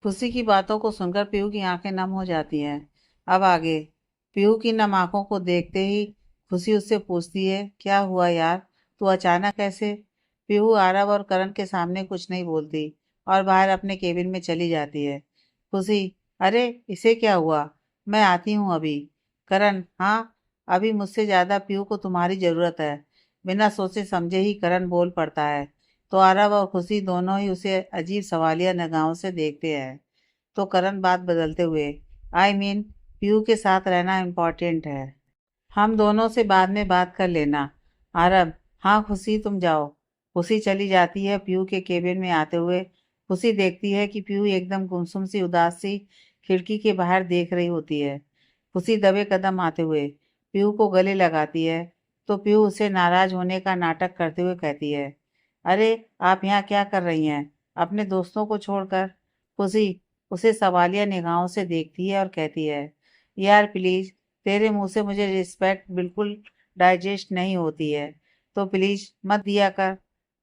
खुशी की बातों को सुनकर पीहू की आंखें नम हो जाती हैं। अब आगे। पीहू की नम आंखों को देखते ही खुशी उससे पूछती है, क्या हुआ यार, तू अचानक कैसे? पीहू आरव और करण के सामने कुछ नहीं बोलती और बाहर अपने केबिन में चली जाती है। खुशी, अरे इसे क्या हुआ, मैं आती हूँ अभी। करण, हाँ, अभी मुझसे ज्यादा पीहू को तुम्हारी जरूरत है। बिना सोचे समझे ही करण बोल पड़ता है तो आरव और खुशी दोनों ही उसे अजीब सवालिया निगाहों से देखते हैं। तो करण बात बदलते हुए, आई मीन पीयू के साथ रहना इम्पोर्टेंट है, हम दोनों से बाद में बात कर लेना। आरब, हाँ खुशी तुम जाओ। खुशी चली जाती है। पीयू के केबिन में आते हुए खुशी देखती है कि पीयू एकदम गुमसुम सी उदास सी खिड़की के बाहर देख रही होती है। खुशी दबे कदम आते हुए पीयू को गले लगाती है तो पीयू उसे नाराज होने का नाटक करते हुए कहती है, अरे आप यहाँ क्या कर रही हैं अपने दोस्तों को छोड़कर? खुशी उसे सवालिया निगाहों से देखती है और कहती है, यार प्लीज, तेरे मुंह से मुझे रिस्पेक्ट बिल्कुल डाइजेस्ट नहीं होती है, तो प्लीज मत दिया कर।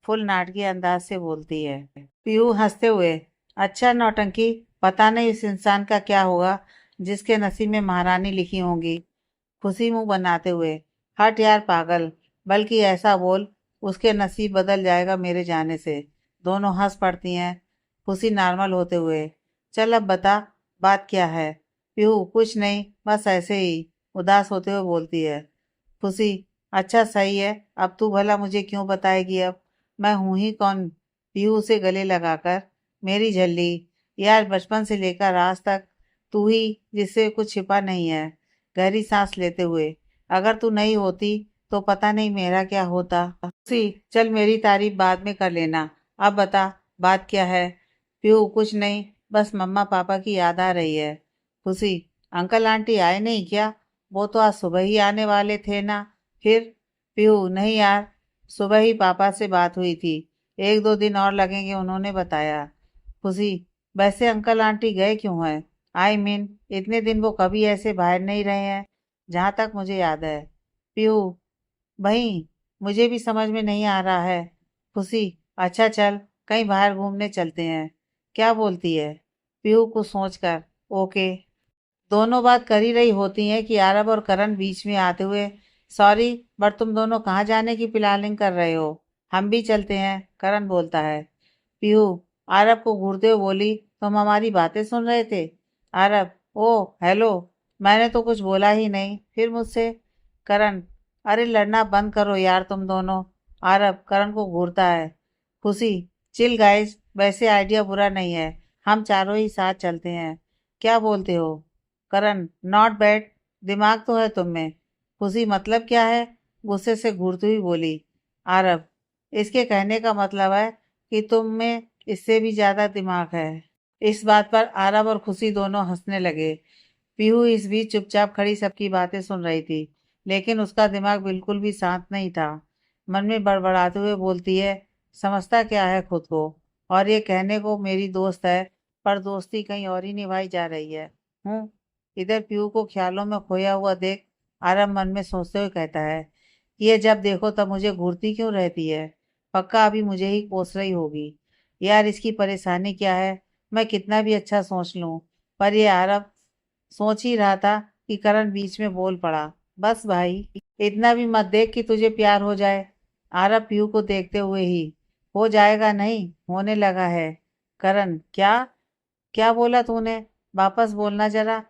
फुल नाटकीय अंदाज से बोलती है। पीयू हंसते हुए, अच्छा नौटंकी, पता नहीं इस इंसान का क्या होगा जिसके नसीब में महारानी लिखी होंगी। खुशी मुंह बनाते हुए, हट यार पागल, बल्कि ऐसा बोल, उसके नसीब बदल जाएगा मेरे जाने से। दोनों हंस पड़ती हैं। खुशी नॉर्मल होते हुए, चल अब बता, बात क्या है? पीहू, कुछ नहीं, बस ऐसे ही, उदास होते हुए बोलती है। खुशी, अच्छा सही है, अब तू भला मुझे क्यों बताएगी अब, मैं हूं ही कौन? पीहू उसे गले लगाकर, मेरी झल्ली, यार बचपन से लेकर आज तक तू ही जिससे कुछ छिपा नहीं है। गहरी सांस लेते हुए, अगर तू नहीं होती तो पता नहीं मेरा क्या होता। खुशी, चल मेरी तारीफ बाद में कर लेना, अब बता, बात क्या है? पीहू, कुछ नहीं, बस मम्मा पापा की याद आ रही है। खुशी, अंकल आंटी आए नहीं क्या? वो तो आज सुबह ही आने वाले थे ना। फिर? पीहू, नहीं यार, सुबह ही पापा से बात हुई थी, 1-2 दिन और लगेंगे उन्होंने बताया। खुशी, वैसे अंकल आंटी गए क्यों हैं? आई मीन इतने दिन वो कभी ऐसे बाहर नहीं रहे हैं जहां तक मुझे याद है। पीहू, वही मुझे भी समझ में नहीं आ रहा है। खुशी, अच्छा चल, कहीं बाहर घूमने चलते हैं, क्या बोलती है? पीहू को सोचकर, ओके। दोनों बात कर ही रही होती हैं कि आरब और करण बीच में आते हुए, सॉरी बट तुम दोनों कहाँ जाने की प्लानिंग कर रहे हो? हम भी चलते हैं, करण बोलता है। पीहू आरब को घूरते हुए बोली, तुम हमारी बातें सुन रहे थे? आरब, ओ हेलो, मैंने तो कुछ बोला ही नहीं, फिर मुझसे? करण, अरे लड़ना बंद करो यार तुम दोनों। आरब करण को घूरता है। खुशी, चिल गाइस, वैसे आइडिया बुरा नहीं है, हम चारों ही साथ चलते हैं, क्या बोलते हो? करण, नॉट बैड, दिमाग तो है तुम में। खुशी, मतलब क्या है? गुस्से से घूरती हुई बोली। आरब, इसके कहने का मतलब है कि तुम में इससे भी ज्यादा दिमाग है। इस बात पर आरब और खुशी दोनों हंसने लगे। पीहू इस बीच चुपचाप खड़ी सबकी बातें सुन रही थी, लेकिन उसका दिमाग बिल्कुल भी शांत नहीं था। मन में बड़बड़ाते हुए बोलती है, समझता क्या है खुद को, और ये कहने को मेरी दोस्त है, पर दोस्ती कहीं और ही निभाई जा रही है। हूँ। इधर पीहू को ख्यालों में खोया हुआ देख आरब मन में सोचते हुए कहता है, ये जब देखो तब मुझे घूरती क्यों रहती है, पक्का अभी मुझे ही कोस रही होगी। यार इसकी परेशानी क्या है, मैं कितना भी अच्छा सोच लूं, पर ये आरब। सोच ही रहा था कि करण बीच में बोल पड़ा, बस भाई, इतना भी मत देख कि तुझे प्यार हो जाए। आरब पीयू को देखते हुए ही, हो जाएगा नहीं, होने लगा है। करण, क्या? क्या बोला तूने, वापस बोलना जरा।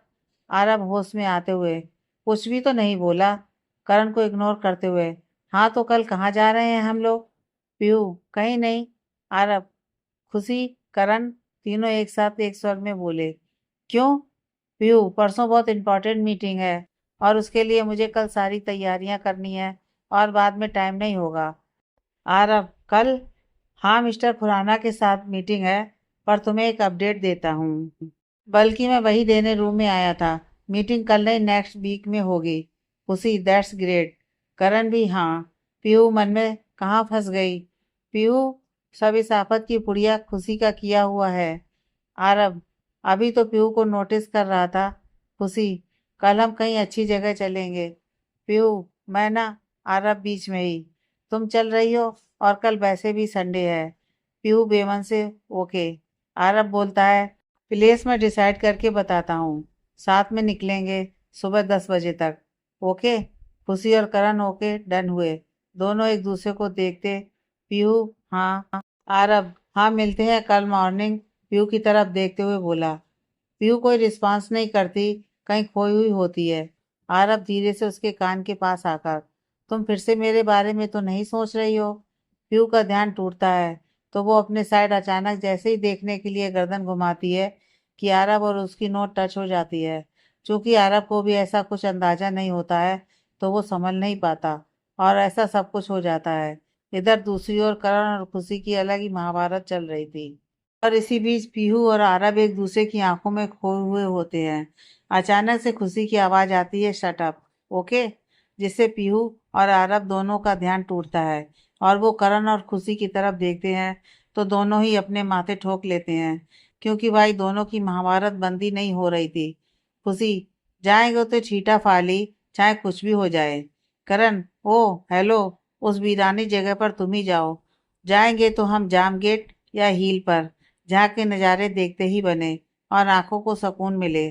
आरब होश में आते हुए, कुछ भी तो नहीं बोला। करण को इग्नोर करते हुए, हाँ तो कल कहाँ जा रहे हैं हम लोग? पीयू, कहीं नहीं। आरब, खुशी, करण तीनों एक साथ एक स्वर में बोले, क्यों? पीयू, परसों बहुत इंपॉर्टेंट मीटिंग है और उसके लिए मुझे कल सारी तैयारियां करनी है और बाद में टाइम नहीं होगा। आरब, कल? हाँ मिस्टर खुराना के साथ मीटिंग है, पर तुम्हें एक अपडेट देता हूँ। बल्कि मैं वही देने रूम में आया था। मीटिंग कल नहीं, नेक्स्ट वीक में होगी। खुशी, दैट्स ग्रेट। करण भी हाँ। पीहू मन में कहाँ फंस गई। पीहू, सब इस आफत की पुड़िया खुशी का किया हुआ है। आरब, अभी तो पीहू को नोटिस कर रहा था। खुशी, कल हम कहीं अच्छी जगह चलेंगे। पीहू, मैं ना। आरब बीच में ही, तुम चल रही हो और कल वैसे भी संडे है। पीहू बेमन से, ओके। आरब बोलता है, प्लेस मैं डिसाइड करके बताता हूँ। साथ में निकलेंगे सुबह 10 बजे तक। ओके। खुशी और करण ओके डन हुए। दोनों एक दूसरे को देखते। पीहू हाँ। आरब हाँ मिलते हैं कल मॉर्निंग। पीहू की तरफ देखते हुए बोला। पीहू कोई रिस्पांस नहीं करती, कहीं खोई हुई होती है। आरब धीरे से उसके कान के पास आकर, तुम फिर से मेरे बारे में तो नहीं सोच रही हो? पीहू का ध्यान टूटता है तो वो अपने साइड अचानक जैसे ही देखने के लिए गर्दन घुमाती है कि आरब और उसकी नोक टच हो जाती है। चूंकि आरब को भी ऐसा कुछ अंदाजा नहीं होता है तो वो समझ नहीं पाता और ऐसा सब कुछ हो जाता है। इधर दूसरी ओर करण और खुशी की अलग ही महाभारत चल रही थी। और इसी बीच पीहू और आरब एक दूसरे की आंखों में खोए हुए होते हैं। अचानक से खुशी की आवाज आती है, शट अप। ओके। जिससे पीहू और आरब दोनों का ध्यान टूटता है और वो करण और खुशी की तरफ देखते हैं तो दोनों ही अपने माथे ठोक लेते हैं, क्योंकि भाई दोनों की महाभारत बंदी नहीं हो रही थी। खुशी जाएंगे तो छीटा फाली, चाहे कुछ भी हो जाए। करण ओ हेलो, उस वीरानी जगह पर तुम ही जाओ। जाएंगे तो हम जाम गेट या हील पर, जहाँ के नज़ारे देखते ही बने और आंखों को सुकून मिले।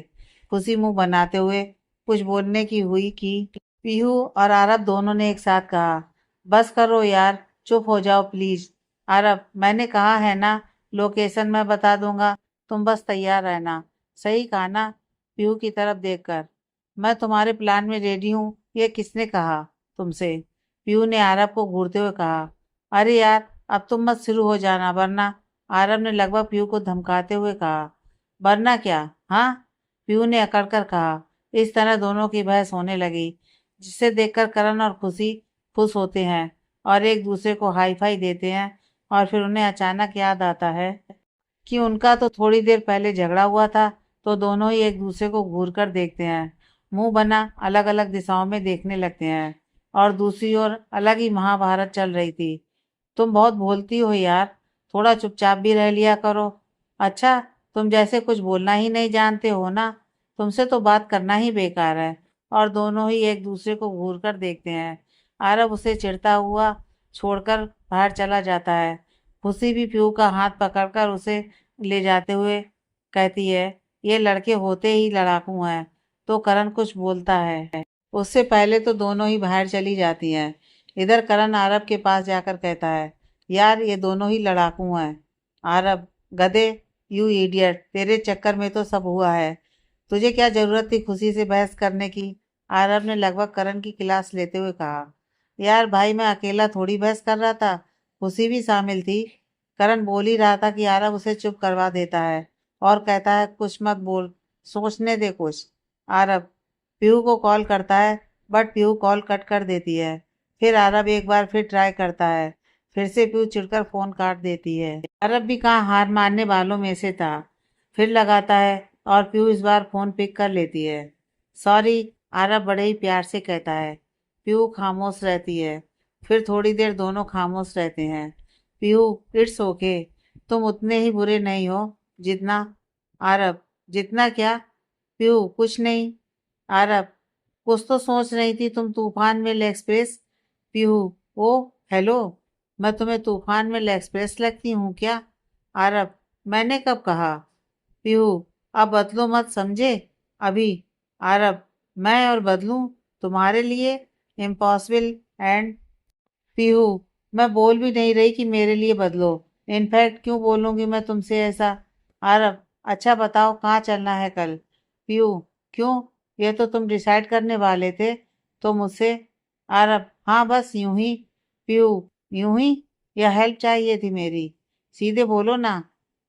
खुशी मुंह बनाते हुए कुछ बोलने की हुई कि पीहू और आरब दोनों ने एक साथ कहा, बस करो यार, चुप हो जाओ प्लीज। आरब मैंने कहा है ना, लोकेशन मैं बता दूंगा, तुम बस तैयार रहना। सही कहा ना? पीहू की तरफ देखकर, मैं तुम्हारे प्लान में रेडी हूँ। ये किसने कहा तुमसे? पीहू ने आरब को घूरते हुए कहा। अरे यार अब तुम मत शुरू हो जाना, वरना। आरब ने लगभग पीहू को धमकाते हुए कहा। वरना क्या? हाँ, पीहू ने अकड़ कर कहा। इस तरह दोनों की बहस होने लगी, जिसे देखकर करण और खुशी खुश होते हैं और एक दूसरे को हाई फाई देते हैं। और फिर उन्हें अचानक याद आता है कि उनका तो थोड़ी देर पहले झगड़ा हुआ था। तो दोनों ही एक दूसरे को घूर कर देखते हैं, मुंह बना अलग अलग दिशाओं में देखने लगते हैं। और दूसरी ओर अलग ही महाभारत चल रही थी। तुम बहुत बोलती हो यार, थोड़ा चुपचाप भी रह लिया करो। अच्छा, तुम जैसे कुछ बोलना ही नहीं जानते हो ना, तुमसे तो बात करना ही बेकार है। और दोनों ही एक दूसरे को घूर कर देखते हैं। आरब उसे चिढ़ता हुआ छोड़कर बाहर चला जाता है। खुशी भी पीहू का हाथ पकड़कर उसे ले जाते हुए कहती है, ये लड़के होते ही लड़ाकू हैं। तो करण कुछ बोलता है, उससे पहले तो दोनों ही बाहर चली जाती हैं। इधर करण आरब के पास जाकर कहता है, यार ये दोनों ही लड़ाकू हैं। आरब गधे, यू इडियट, तेरे चक्कर में तो सब हुआ है। तुझे क्या जरूरत थी खुशी से बहस करने की? आरब ने लगभग करण की क्लास लेते हुए कहा। यार भाई मैं अकेला थोड़ी बहस कर रहा था, खुशी भी शामिल थी। करण बोल ही रहा था कि आरब उसे चुप करवा देता है और कहता है, कुछ मत बोल, सोचने दे कुछ। आरब पीहू को कॉल करता है, बट पीहू कॉल कट कर देती है। फिर अरब एक बार फिर ट्राई करता है। फिर से पीहू चिढ़कर फोन काट देती है। अरब भी कहाँ हार मानने वालों में से था। फिर लगाता है और पीहू इस बार फोन पिक कर लेती है। सॉरी, अरब बड़े ही प्यार से कहता है। पीहू खामोश रहती है। फिर थोड़ी देर दोनों खामोश रहते हैं। पीहू इट्स ओके, तुम उतने ही बुरे नहीं हो जितना। अरब जितना क्या? पीहू कुछ नहीं। अरब कुछ तो सोच रही थी तुम तूफान में एक्सप्रेस। पीहू ओ हेलो, मैं तुम्हें तूफान में एक्सप्रेस लगती हूँ क्या? अरब मैंने कब कहा? पीहू अब बदलो मत समझे अभी। अरब मैं और बदलूं तुम्हारे लिए? इम्पॉसिबल। एंड पीहू मैं बोल भी नहीं रही कि मेरे लिए बदलो। इनफैक्ट क्यों बोलूंगी मैं तुमसे ऐसा? आरब अच्छा बताओ कहाँ चलना है कल? पीहू क्यों, ये तो तुम डिसाइड करने वाले थे तो मुझसे। आरब हाँ बस यूं ही। पीहू यूं ही, या हेल्प चाहिए थी मेरी? सीधे बोलो ना।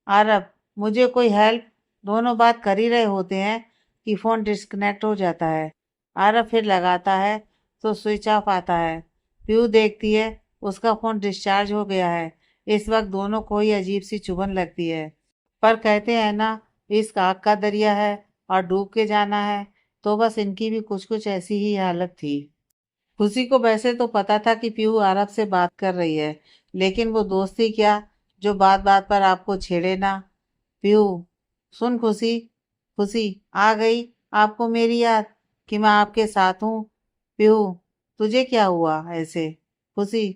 आरब मुझे कोई हेल्प, दोनों बात कर ही रहे होते हैं कि फोन डिस्कनेक्ट हो जाता है। आरब फिर लगाता है तो स्विच ऑफ आता है। पीहू देखती है उसका फोन डिस्चार्ज हो गया है। इस वक्त दोनों को ही अजीब सी चुभन लगती है। पर कहते हैं ना, इश्क आग का दरिया है और डूब के जाना है। तो बस इनकी भी कुछ कुछ ऐसी ही हालत थी। खुशी को वैसे तो पता था कि पीहू आरब से बात कर रही है, लेकिन वो दोस्ती क्या जो बात बात पर आपको छेड़े ना। पीहू सुन खुशी, खुशी आ गई आपको मेरी याद कि मैं आपके साथ हूँ? पीहू तुझे क्या हुआ ऐसे? खुशी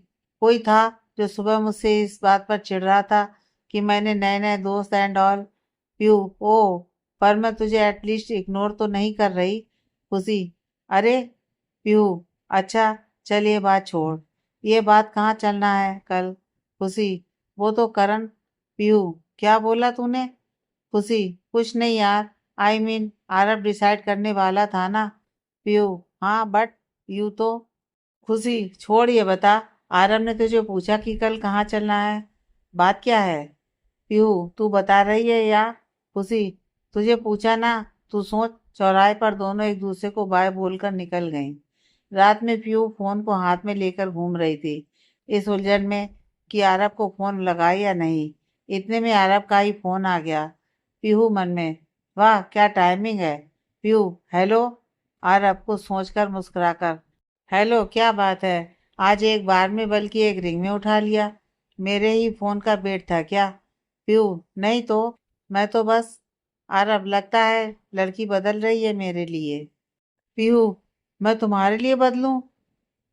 कोई था जो सुबह मुझसे इस बात पर चिढ़ रहा था कि मैंने नए नए दोस्त एंड ऑल। पीहू, ओ, पर मैं तुझे एटलीस्ट इग्नोर तो नहीं कर रही। खुशी, अरे पीहू, अच्छा, चल ये बात छोड़। ये बात कहाँ चलना है कल? खुशी, वो तो करण। पीहू, क्या बोला तूने? खुशी, कुछ नहीं यार, आई मीन आरब डिसाइड करने वाला था ना। पीयू, हाँ बट यू तो। खुशी, छोड़ ये बता, आरब ने तुझे पूछा कि कल कहाँ चलना है? बात क्या है? पीहू, तू बता रही है या? खुशी, तुझे पूछा ना। तू सोच, चौराहे पर दोनों एक दूसरे को बाय बोलकर निकल गईं। रात में पीहू फोन को हाथ में लेकर घूम रही थी, इस उलझन में कि आरब को फोन लगाए या नहीं। इतने में आरब का ही फोन आ गया। पीहू मन में, वाह क्या टाइमिंग है। पीहू, हेलो। आरब कुछ सोचकर मुस्कुराकर, हेलो, क्या बात है? आज एक बार में बल्कि एक रिंग में उठा लिया। मेरे ही फोन का बेट था क्या? पीयू, नहीं तो, मैं तो बस। आरब, लगता है लड़की बदल रही है मेरे लिए। पीहू, मैं तुम्हारे लिए बदलूं?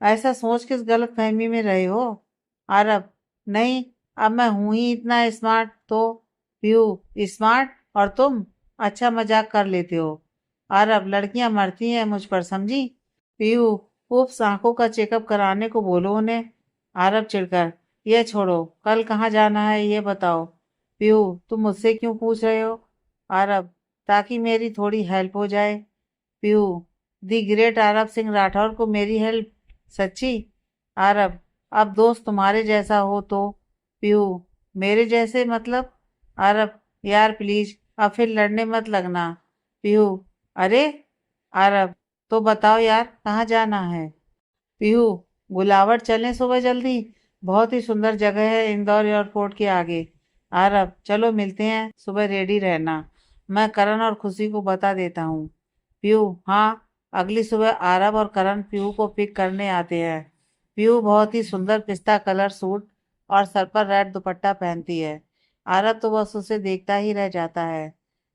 ऐसा सोच किस गलत फहमी में रहे हो? आरब, नहीं, अब मैं हूं ही इतना स्मार्ट तो। पीहू, स्मार्ट? और तुम? अच्छा, मजाक कर लेते हो। आरब, लड़कियां मरती हैं मुझ पर, समझी? पीहू, उफ, आंखों का चेकअप कराने को बोलो उन्हें। आरब चिढ़कर, ये छोड़ो, कल कहाँ जाना है ये बताओ। पीहू, तुम मुझसे क्यों पूछ रहे हो? आरब, ताकि मेरी थोड़ी हेल्प हो जाए। पीहू, दी ग्रेट आरब सिंह राठौर को मेरी हेल्प? सच्ची? आरब, अब दोस्त तुम्हारे जैसा हो तो। पीहू, मेरे जैसे मतलब? आरब, यार प्लीज, अब फिर लड़ने मत लगना। पीहू, अरे। आरब, तो बताओ यार, कहाँ जाना है? पीहू, गुलावट चलें सुबह जल्दी। बहुत ही सुंदर जगह है इंदौर एयरपोर्ट के आगे। आरब, चलो मिलते हैं, सुबह रेडी रहना। मैं करण और खुशी को बता देता हूँ। पीहू, हाँ। अगली सुबह आरब और करण पीहू को पिक करने आते हैं। पीहू बहुत ही सुंदर पिस्ता कलर सूट और सर पर रेड दुपट्टा पहनती है। आरब तो बस उसे देखता ही रह जाता है।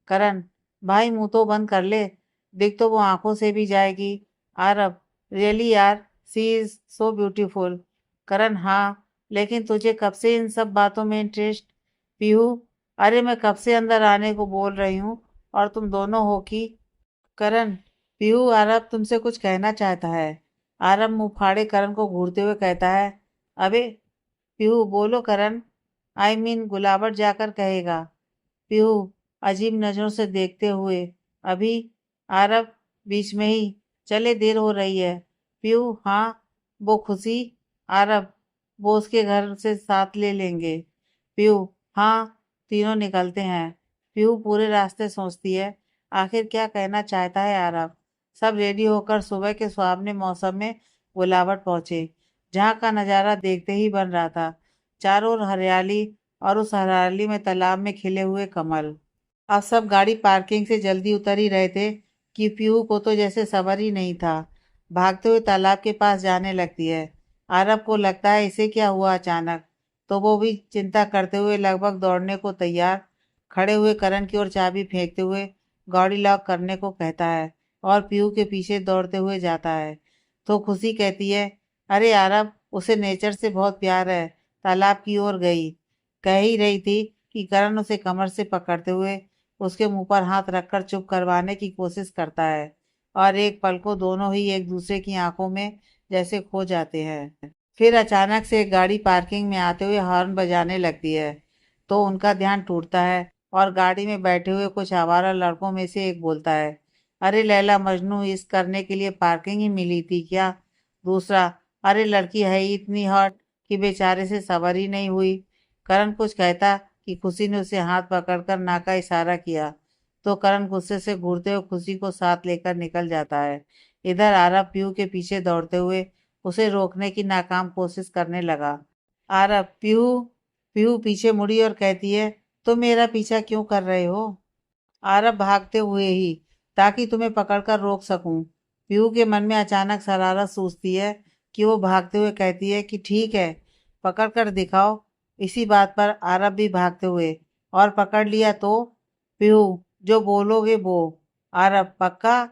करण, भाई मुंह तो बंद कर ले, दिख तो वो आंखों से भी जाएगी। आरब, रियली यार, सी इज सो ब्यूटीफुल। करण, हाँ, लेकिन तुझे कब से इन सब बातों में इंटरेस्ट? पीहू, अरे मैं कब से अंदर आने को बोल रही हूँ और तुम दोनों हो कि। करण, पीहू, आरब तुमसे कुछ कहना चाहता है। आरब मुंह फाड़े करण को घूरते हुए कहता है, अबे। पीहू, बोलो करण, आई मीन गुलाबर जाकर कहेगा। पीहू अजीब नजरों से देखते हुए, अभी? आरब बीच में ही, चले देर हो रही है। पीहू, हाँ, वो खुशी? आरब, वो उसके घर से साथ ले लेंगे। पीहू, हाँ। तीनों निकलते हैं। पीहू पूरे रास्ते सोचती है, आखिर क्या कहना चाहता है आरब। सब रेडी होकर सुबह के सुहावने मौसम में गुलाबट पहुंचे, जहाँ का नजारा देखते ही बन रहा था। चारों ओर हरियाली और उस हरियाली में तालाब में खिले हुए कमल। अब सब गाड़ी पार्किंग से जल्दी उतर ही रहे थे कि पीहू को तो जैसे सबर ही नहीं था। भागते हुए तालाब के पास जाने लगती है। आरब को लगता है इसे क्या हुआ अचानक, तो वो भी चिंता करते हुए लगभग दौड़ने को तैयार खड़े हुए करण की ओर चाबी फेंकते हुए गाड़ी लॉक करने को कहता है और पीहू के पीछे दौड़ते हुए जाता है। तो खुशी कहती है, अरे आरब, उसे नेचर से बहुत प्यार है, तालाब की ओर गई। कह ही रही थी कि करण उसे कमर से पकड़ते हुए उसके मुंह पर हाथ रखकर चुप करवाने की कोशिश करता है और एक पल को दोनों ही एक दूसरे की आंखों में जैसे खो जाते हैं। फिर अचानक से एक गाड़ी पार्किंग में आते हुए हॉर्न बजाने लगती है, तो उनका ध्यान टूटता है और गाड़ी में बैठे हुए कुछ आवारा लड़कों में से एक बोलता है, अरे लैला मजनू, इस करने के लिए पार्किंग ही मिली थी क्या? दूसरा, अरे लड़की है ही इतनी हॉट कि बेचारे से सबर ही नहीं हुई। करण कुछ कहता कि खुशी ने उसे हाथ पकड़कर ना का इशारा किया, तो करण गुस्से से घूरते हुए खुशी को साथ लेकर निकल जाता है। इधर आरब पीहू के पीछे दौड़ते हुए उसे रोकने की नाकाम कोशिश करने लगा। आरब, पीहू। पीहू पीछे मुड़ी और कहती है, तुम मेरा पीछा क्यों कर रहे हो? आरब, भागते हुए ही, ताकि तुम्हें पकड़कर रोक सकूं। पीहू के मन में अचानक शरारत सूझती है कि वो भागते हुए कहती है कि ठीक है, पकड़ कर दिखाओ। इसी बात पर आरब भी भागते हुए, और पकड़ लिया तो? पीहू, जो बोलोगे वो। आरब, पक्का?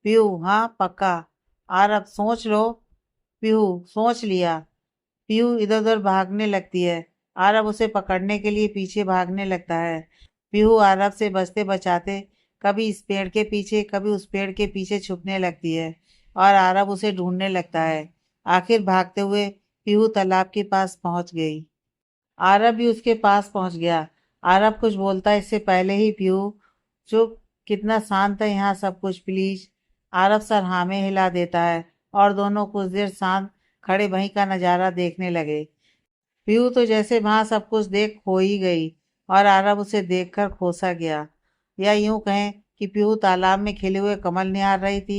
पीहू, हाँ पक्का। आरब, सोच लो। पीहू, सोच लिया। पीहू इधर उधर भागने लगती है। आरब उसे पकड़ने के लिए पीछे भागने लगता है। पीहू आरब से बचते बचाते कभी इस पेड़ के पीछे कभी उस पेड़ के पीछे छुपने लगती है और आरब उसे ढूंढने लगता है। आखिर भागते हुए पीहू तालाब के पास पहुंच गई। आरब भी उसके पास पहुंच गया। आरब कुछ बोलता इससे पहले ही पीहू, चुप, कितना शांत है यहाँ सब कुछ, प्लीज। आरब सर हाँ में हिला देता है और दोनों कुछ देर शांत खड़े वहीं का नजारा देखने लगे। पीहू तो जैसे वहां सब कुछ देख खो ही गई और आरब उसे देखकर खोसा गया। या यूं कहें कि पीहू तालाब में खिले हुए कमल निहार रही थी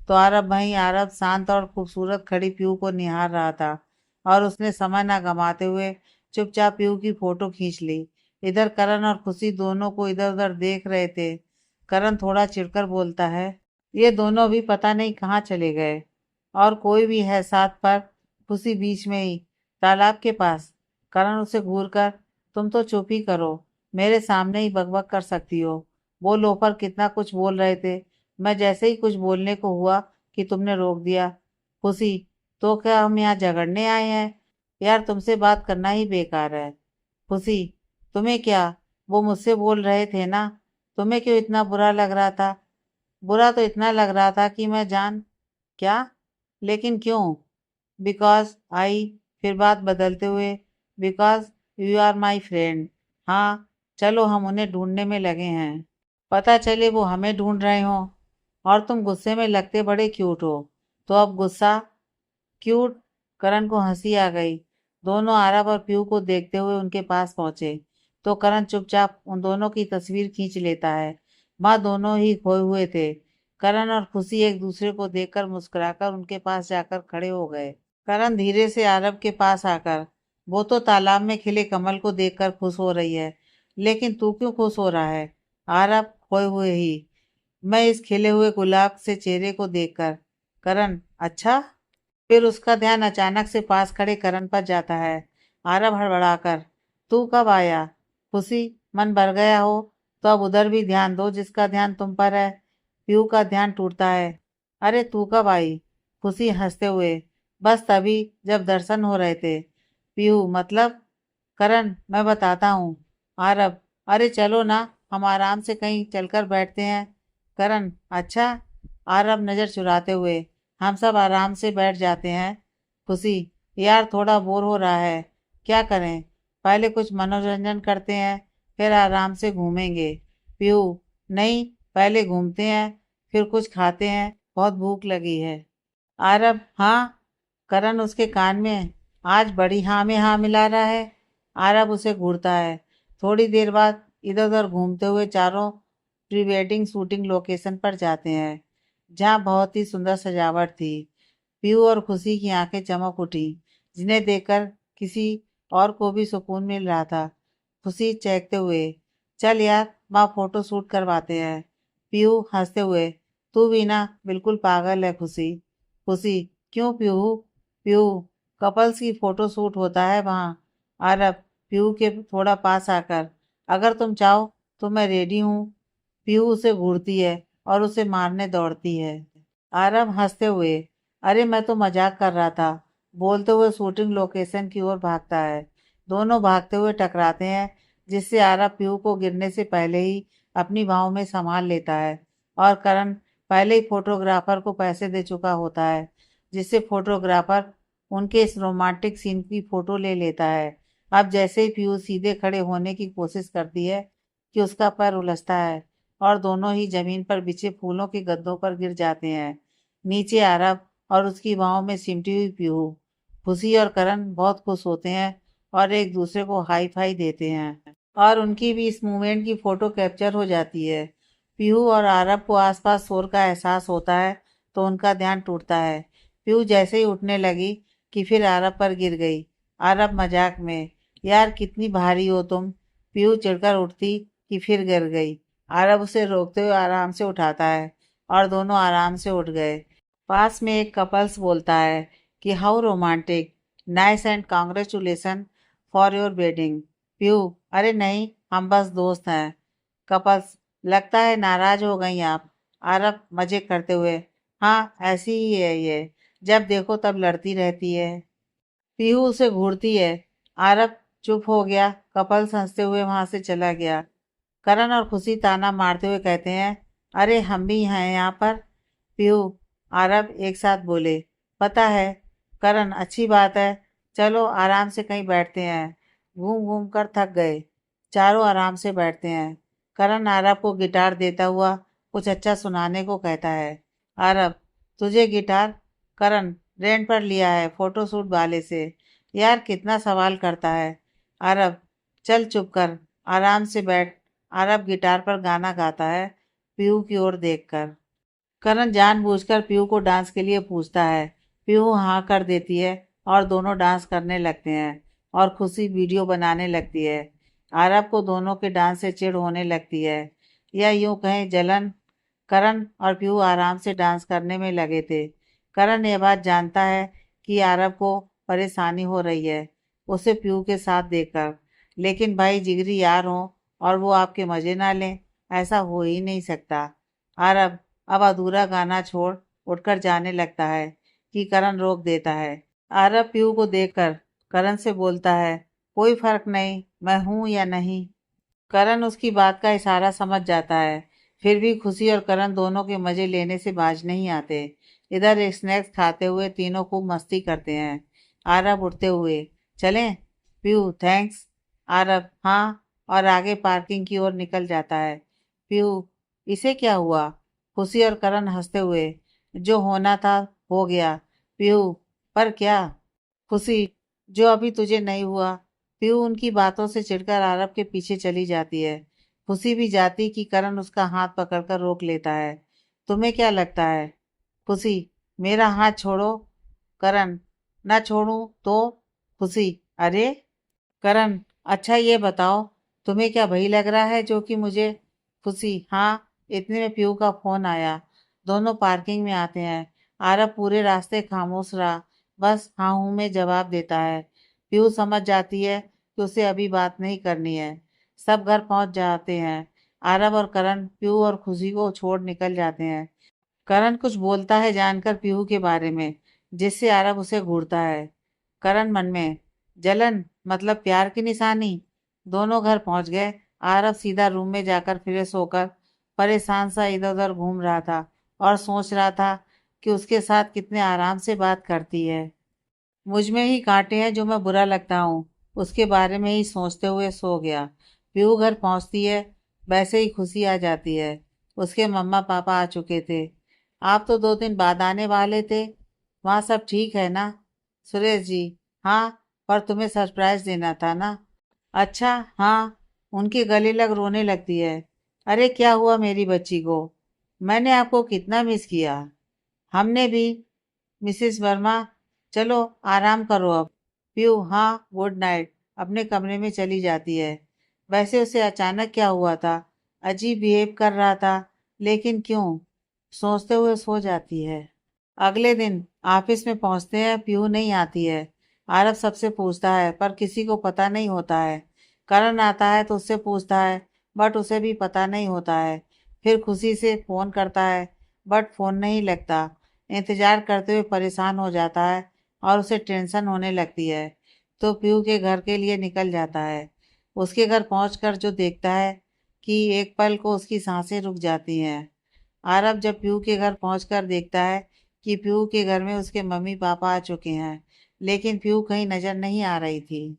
तो आरब शांत और खूबसूरत खड़ी पीहू को निहार रहा था और उसने समय न गंवाते हुए चुपचाप पीहू की फोटो खींच ली। इधर करण और खुशी दोनों को इधर उधर देख रहे थे। करण थोड़ा चिढ़कर बोलता है, ये दोनों भी पता नहीं कहाँ चले गए। और कोई भी है साथ पर? खुशी बीच में ही, तालाब के पास। करण उसे घूर कर, तुम तो चुप ही करो, मेरे सामने ही बकबक कर सकती हो। वो लोफर कितना कुछ बोल रहे थे, मैं जैसे ही कुछ बोलने को हुआ कि तुमने रोक दिया। खुशी, तो क्या हम यहाँ झगड़ने आए हैं? यार तुमसे बात करना ही बेकार है। खुशी, तुम्हें क्या, वो मुझसे बोल रहे थे ना, तुम्हें क्यों इतना बुरा लग रहा था? बुरा तो इतना लग रहा था कि मैं जान, क्या, लेकिन क्यों? बिकॉज आई, फिर बात बदलते हुए, because you are my friend. हाँ, चलो हम उन्हें ढूंढने में लगे हैं। पता चले वो हमें ढूंढ रहे हो। और तुम गुस्से में लगते बड़े क्यूट हो, तो अब गुस्सा क्यूट? करण को हंसी आ गई। दोनों आरब और पीहू को देखते हुए उनके पास पहुंचे तो करण चुपचाप उन दोनों की तस्वीर खींच लेता है। वहां दोनों ही खोए हुए थे। करण और खुशी एक दूसरे को देखकर मुस्कुराकर उनके पास जाकर खड़े हो गए। करण धीरे से आरब के पास आकर, वो तो तालाब में खिले कमल को देखकर खुश हो रही है, लेकिन तू क्यों खुश हो रहा है? आरब खोए हुए ही, मैं इस खिले हुए गुलाब से चेहरे को देखकर। करण, अच्छा। फिर उसका ध्यान अचानक से पास खड़े करण पर जाता है। आरव हड़बड़ाकर, तू कब आया? खुशी, मन भर गया हो तो अब उधर भी ध्यान दो जिसका ध्यान तुम पर है। पीहू का ध्यान टूटता है। अरे तू कब आई? खुशी हंसते हुए, बस तभी जब दर्शन हो रहे थे। पीहू, मतलब? करण, मैं बताता हूँ। आरब, अरे चलो ना, हम आराम से कहीं चलकर बैठते हैं। करण, अच्छा। आरब नजर चुराते हुए, हम सब आराम से बैठ जाते हैं। खुशी, यार थोड़ा बोर हो रहा है, क्या करें? पहले कुछ मनोरंजन करते हैं, फिर आराम से घूमेंगे। पीहू, नहीं, पहले घूमते हैं, फिर कुछ खाते हैं, बहुत भूख लगी है। आरब, हाँ। करण उसके कान में आज बड़ी हाँ में हाँ मिला रहा है। आरब उसे घूरता है। थोड़ी देर बाद इधर उधर घूमते हुए चारों प्री वेडिंग शूटिंग लोकेशन पर जाते हैं, जहाँ बहुत ही सुंदर सजावट थी। पीहू और खुशी की आंखें चमक उठी, जिन्हें देखकर किसी और को भी सुकून मिल रहा था। खुशी चहकते हुए, चल यार वहाँ फोटो शूट करवाते हैं। पीहू हंसते हुए, तू भी ना बिल्कुल पागल है खुशी। खुशी, क्यों पीहू? पीहू, कपल्स की फोटो शूट होता है वहाँ। आरब पीहू के थोड़ा पास आकर, अगर तुम चाहो तो मैं रेडी हूँ। पीहू उसे घूरती है और उसे मारने दौड़ती है। आरब हंसते हुए, अरे मैं तो मजाक कर रहा था, बोलते हुए शूटिंग लोकेशन की ओर भागता है। दोनों भागते हुए टकराते हैं, जिससे आरब पीहू को गिरने से पहले ही अपनी बाहों में संभाल लेता है। और करण पहले ही फोटोग्राफर को पैसे दे चुका होता है, जिससे फोटोग्राफर उनके इस रोमांटिक सीन की फोटो ले लेता है। अब जैसे ही पीयू सीधे खड़े होने की कोशिश करती है कि उसका पैर उलझता है और दोनों ही जमीन पर बिछे फूलों के गद्दों पर गिर जाते हैं। नीचे आरब और उसकी बाहों में सिमटी हुई पीहू। खुशी और करण बहुत खुश होते हैं और एक दूसरे को हाई फाई देते हैं और उनकी भी इस मूवमेंट की फोटो कैप्चर हो जाती है। पीहू और आरब को आसपास शोर का एहसास होता है तो उनका ध्यान टूटता है। पीहू जैसे ही उठने लगी कि फिर आरब पर गिर गई। आरब मजाक में, यार कितनी भारी हो तुम। पीहू चिढ़कर उठती कि फिर गिर गई। आरब उसे रोकते हुए आराम से उठाता है और दोनों आराम से उठ गए। पास में एक कपल्स बोलता है कि how romantic, nice and congratulation for your wedding. Piyu, अरे नहीं, हम बस दोस्त हैं। कपल्स, लगता है नाराज हो गई आप। आरब मजे करते हुए, हाँ ऐसी ही है ये, जब देखो तब लड़ती रहती है। पीहू उसे घूरती है। आरब चुप हो गया। कपल्स हंसते हुए वहां से चला गया। करण और खुशी ताना मारते हुए कहते हैं, अरे हम भी हैं यहाँ पर। पीहू, आरब एक साथ बोले, पता है। करण, अच्छी बात है। चलो आराम से कहीं बैठते हैं, घूम घूम कर थक गए। चारों आराम से बैठते हैं। करण आरब को गिटार देता हुआ कुछ अच्छा सुनाने को कहता है। आरब, तुझे गिटार? करण, रेंट पर लिया है फोटोशूट वाले से। यार कितना सवाल करता है। आरब, चल चुप कर, आराम से बैठ। आरब गिटार पर गाना गाता है, पीहू की ओर देखकर। करण जानबूझकर पीहू को डांस के लिए पूछता है। पीहू हाँ कर देती है और दोनों डांस करने लगते हैं और खुशी वीडियो बनाने लगती है। आरब को दोनों के डांस से चिढ़ होने लगती है, या यूं कहें जलन। करण और पीहू आराम से डांस करने में लगे थे। करण ये बात जानता है कि आरब को परेशानी हो रही है उसे पीहू के साथ देखकर, लेकिन भाई जिगरी यार हो और वो आपके मजे ना लें, ऐसा हो ही नहीं सकता। आरब अब अधूरा गाना छोड़ उठकर जाने लगता है कि करण रोक देता है। आरब पीहू को देखकर करण से बोलता है, कोई फर्क नहीं, मैं हूं या नहीं। करण उसकी बात का इशारा समझ जाता है, फिर भी खुशी और करण दोनों के मजे लेने से बाज नहीं आते। इधर एक स्नैक्स खाते हुए तीनों खूब मस्ती करते हैं। आरब उठते हुए, चलें? पीहू, थैंक्स। आरब, हाँ, और आगे पार्किंग की ओर निकल जाता है। पीहू, इसे क्या हुआ? खुशी और करण हंसते हुए, जो होना था हो गया। पीहू, पर क्या? खुशी, जो अभी तुझे नहीं हुआ। पीहू उनकी बातों से चिढ़कर आरब के पीछे चली जाती है। खुशी भी जाती कि करण उसका हाथ पकड़कर रोक लेता है। तुम्हें क्या लगता है? खुशी, मेरा हाथ छोड़ो। करण, ना छोड़ूं तो? खुशी, अरे। करण, अच्छा ये बताओ, तुम्हें क्या वही लग रहा है जो कि मुझे? खुशी, हाँ। इतने में पीहू का फोन आया। दोनों पार्किंग में आते हैं। आरब पूरे रास्ते खामोश रहा, बस हाँ हूँ में जवाब देता है। पीहू समझ जाती है कि उसे अभी बात नहीं करनी है। सब घर पहुंच जाते हैं। आरब और करण पीहू और खुशी को छोड़ निकल जाते हैं। करण कुछ बोलता है जानकर पीहू के बारे में, जिससे आरब उसे घूरता है। करण मन में, जलन मतलब प्यार की निशानी। दोनों घर पहुंच गए। आरब सीधा रूम में जाकर फ्रेश होकर परेशान सा इधर उधर घूम रहा था और सोच रहा था कि उसके साथ कितने आराम से बात करती है। मुझ में ही कांटे हैं जो मैं बुरा लगता हूँ, उसके बारे में ही सोचते हुए सो गया। पीहू घर पहुंचती है, वैसे ही खुशी आ जाती है। उसके मम्मा पापा आ चुके थे। आप तो 2 दिन बाद आने वाले थे, वहाँ सब ठीक है ना? सुरेश जी, हाँ, पर तुम्हें सरप्राइज देना था ना। अच्छा, हाँ। उनके गले लग रोने लगती है। अरे क्या हुआ मेरी बच्ची को? मैंने आपको कितना मिस किया। हमने भी। मिसेस वर्मा, चलो आराम करो अब। पीयू, हाँ, गुड नाइट। अपने कमरे में चली जाती है। वैसे उसे अचानक क्या हुआ था? अजीब बिहेव कर रहा था, लेकिन क्यों? सोचते हुए सो जाती है। अगले दिन ऑफिस में पहुंचते हैं, पीहू नहीं आती है। आरब सबसे पूछता है पर किसी को पता नहीं होता है। करण आता है तो उससे पूछता है, बट उसे भी पता नहीं होता है। फिर खुशी से फोन करता है, बट फोन नहीं लगता। इंतजार करते हुए परेशान हो जाता है और उसे टेंशन होने लगती है, तो पीहू के घर के लिए निकल जाता है। उसके घर पहुंचकर जो देखता है कि एक पल को उसकी सांसें रुक जाती हैं। आरब जब पीहू के घर पहुंचकर देखता है कि पीहू के घर में उसके मम्मी पापा आ चुके हैं, लेकिन पीहू कहीं नजर नहीं आ रही थी।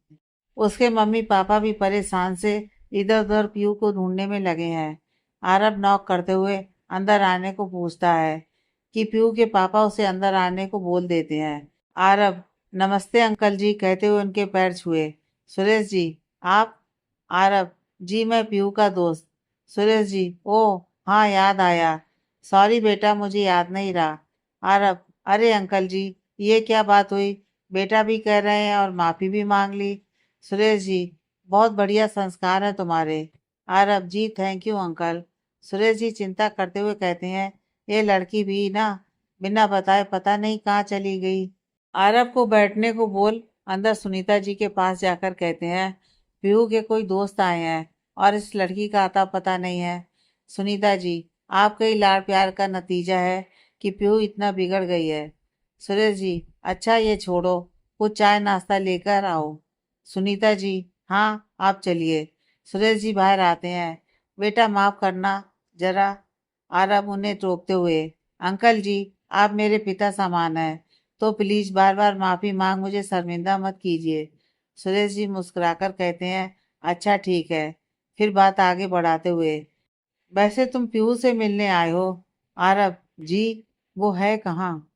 उसके मम्मी पापा भी परेशान से इधर उधर पीहू को ढूंढने में लगे हैं। आरब नॉक करते हुए अंदर आने को पूछता है कि पीहू के पापा उसे अंदर आने को बोल देते हैं। आरब, नमस्ते अंकल जी कहते हुए उनके पैर छुए। सुरेश जी, आप? आरब, जी मैं पीहू का दोस्त। सुरेश जी, ओह हाँ, याद आया। सॉरी बेटा, मुझे याद नहीं रहा। आरब, अरे अंकल जी, ये क्या बात हुई? बेटा भी कह रहे हैं और माफी भी मांग ली। सुरेश जी, बहुत बढ़िया संस्कार है तुम्हारे। आरब जी, thank you uncle. Suresh ji चिंता करते हुए कहते हैं, ये लड़की भी ना बिना बताए पता नहीं कहाँ चली गई। आरब को बैठने को बोल अंदर सुनीता जी के पास जाकर कहते हैं, पीहू के कोई दोस्त आए हैं और इस लड़की का आता पता नहीं है। सुनीता जी, आपके ही लाड़ प्यार का नतीजा है कि पीहू इतना बिगड़ गई है। सुरेश जी, अच्छा ये छोड़ो, कुछ चाय नाश्ता लेकर आओ। सुनीता जी, हाँ, आप चलिए। सुरेश जी बाहर आते हैं। बेटा माफ करना जरा, आरब उन्हें टोकते हुए। अंकल जी, आप मेरे पिता समान हैं, तो प्लीज बार बार माफी मांग मुझे शर्मिंदा मत कीजिए। सुरेश जी मुस्कुराकर कहते हैं, अच्छा ठीक है। फिर बात आगे बढ़ाते हुए, वैसे तुम पीहू से मिलने आए हो? आरब जी, वो है कहाँ?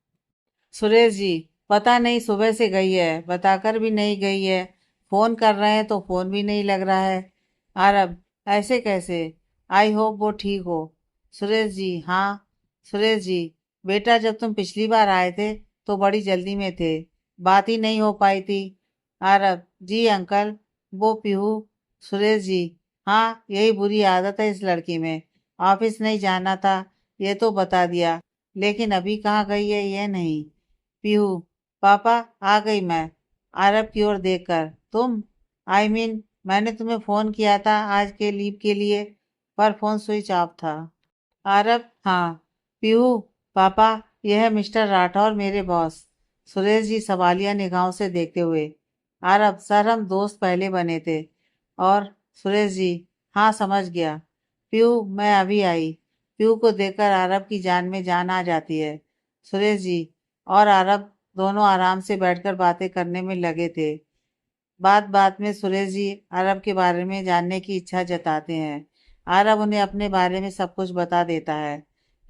सुरेश जी, पता नहीं, सुबह से गई है, बताकर भी नहीं गई है। फोन कर रहे हैं तो फोन भी नहीं लग रहा है। आरब, ऐसे कैसे? आई होप वो ठीक हो। सुरेश जी, हाँ। सुरेश जी, बेटा जब तुम पिछली बार आए थे तो बड़ी जल्दी में थे, बात ही नहीं हो पाई थी। आरब जी, अंकल, वो पीहू। सुरेश जी, हाँ, यही बुरी आदत है इस लड़की में। ऑफिस नहीं जाना था, ये तो बता दिया, लेकिन अभी कहाँ गई है ये नहीं। पीहू, पापा, आ गई मैं। आरब की ओर देखकर, तुम? मैंने तुम्हें फोन किया था आज के लीव के लिए, पर फोन स्विच ऑफ था। आरब, हाँ। पीहू, पापा, यह है मिस्टर राठौर, मेरे बॉस। सुरेश जी सवालिया निगाहों से देखते हुए, आरब, सर हम दोस्त पहले बने थे। और सुरेश जी, हाँ समझ गया। पीहू, मैं अभी आई। पीहू को देखकर आरब की जान में जान आ जाती है। सुरेश जी और आरब दोनों आराम से बैठकर बातें करने में लगे थे। बात बात में सुरेश जी अरब के बारे में जानने की इच्छा जताते हैं। अरब उन्हें अपने बारे में सब कुछ बता देता है।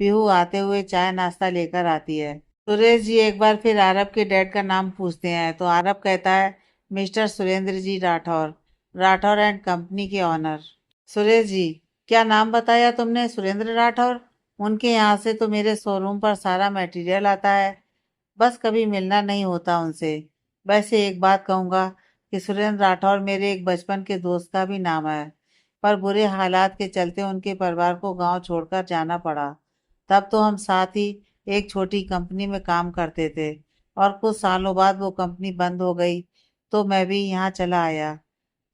पीहू आते हुए चाय नाश्ता लेकर आती है। सुरेश जी एक बार फिर अरब के डैड का नाम पूछते हैं तो अरब कहता है, mister Surendra ji Rathore, Rathore and company के ऑनर। सुरेश जी, क्या नाम बताया तुमने? सुरेंद्र राठौर? उनके यहाँ से तो मेरे शोरूम पर सारा मटेरियल आता है, बस कभी मिलना नहीं होता उनसे। वैसे एक बात कहूँगा कि सुरेंद्र राठौर मेरे एक बचपन के दोस्त का भी नाम है, पर बुरे हालात के चलते उनके परिवार को गांव छोड़कर जाना पड़ा। तब तो हम साथ ही एक छोटी कंपनी में काम करते थे, और कुछ सालों बाद वो कंपनी बंद हो गई तो मैं भी यहाँ चला आया।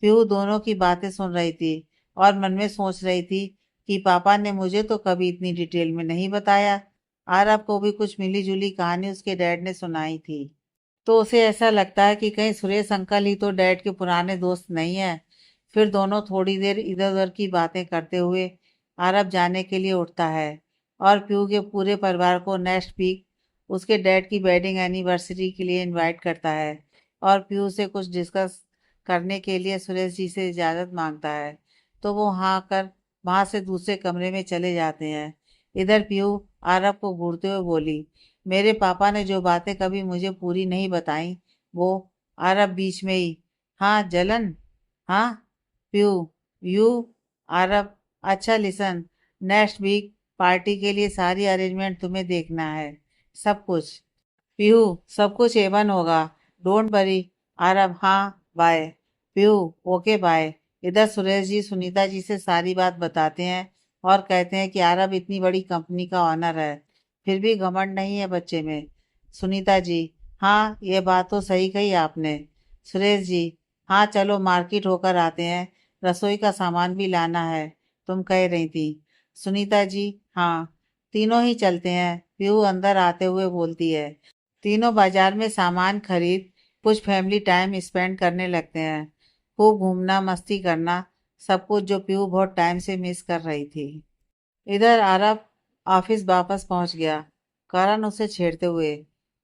पीहू दोनों की बातें सुन रही थी और मन में सोच रही थी कि पापा ने मुझे तो कभी इतनी डिटेल में नहीं बताया। आरब को भी कुछ मिली जुली कहानी उसके डैड ने सुनाई थी, तो उसे ऐसा लगता है कि कहीं सुरेश अंकल ही तो डैड के पुराने दोस्त नहीं है। फिर दोनों थोड़ी देर इधर उधर की बातें करते हुए अरब जाने के लिए उठता है और पीहू के पूरे परिवार को नेक्स्ट वीक उसके डैड की वेडिंग एनिवर्सरी के लिए इनवाइट करता है, और पीहू से कुछ डिस्कस करने के लिए सुरेश जी से इजाज़त मांगता है। तो वो हाँ कर वहाँ से दूसरे कमरे में चले जाते हैं। इधर पीहू अरब को घूरते हुए बोली, मेरे पापा ने जो बातें कभी मुझे पूरी नहीं बताई, वो। अरब बीच में ही, हाँ जलन, हाँ। PU, you. अरब, अच्छा लिसन, नेक्स्ट वीक पार्टी के लिए सारी अरेंजमेंट तुम्हें देखना है, सब कुछ। पीहू, सब कुछ एवन होगा, डोंट वरी। अरब, हाँ, बाय। Pihu, okay bye. इधर सुरेश जी सुनीता जी से सारी बात बताते हैं और कहते हैं कि अरब इतनी बड़ी कंपनी का ऑनर है, फिर भी घमंड नहीं है बच्चे में। सुनीता जी, हाँ ये बात तो सही कही आपने। सुरेश जी, हाँ चलो मार्केट होकर आते हैं, रसोई का सामान भी लाना है, तुम कह रही थी। सुनीता जी, हाँ। तीनों ही चलते हैं, पीहू अंदर आते हुए बोलती है। तीनों बाजार में सामान खरीद कुछ फैमिली टाइम स्पेंड करने लगते हैं, खूब घूमना मस्ती करना, सब कुछ जो पीहू बहुत टाइम से मिस कर रही थी। इधर आरब ऑफिस वापस पहुंच गया, करण उसे छेड़ते हुए,